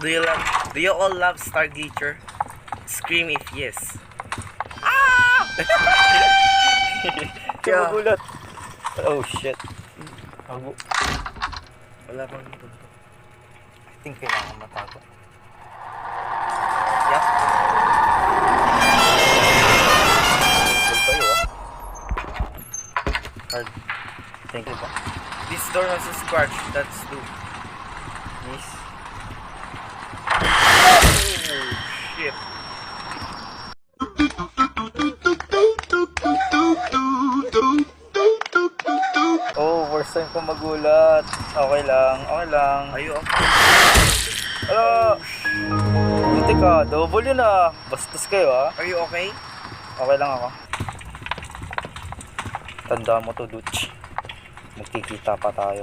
Do you all love Stargazer? Scream if yes. Yeah. Magulat. Oh shit. Wala bang dito? I think kailangan matago. Yeah. Good kayo Hard. Thank you ba? This door has a scratch. That's two. Yes. Oh shit. Oh, first time ko magulat. Okay lang. Are you okay? Buti ka, double yun Bastos kayo Are you okay? Okay lang ako. Tanda mo to, Dutch. Magkikita pa tayo.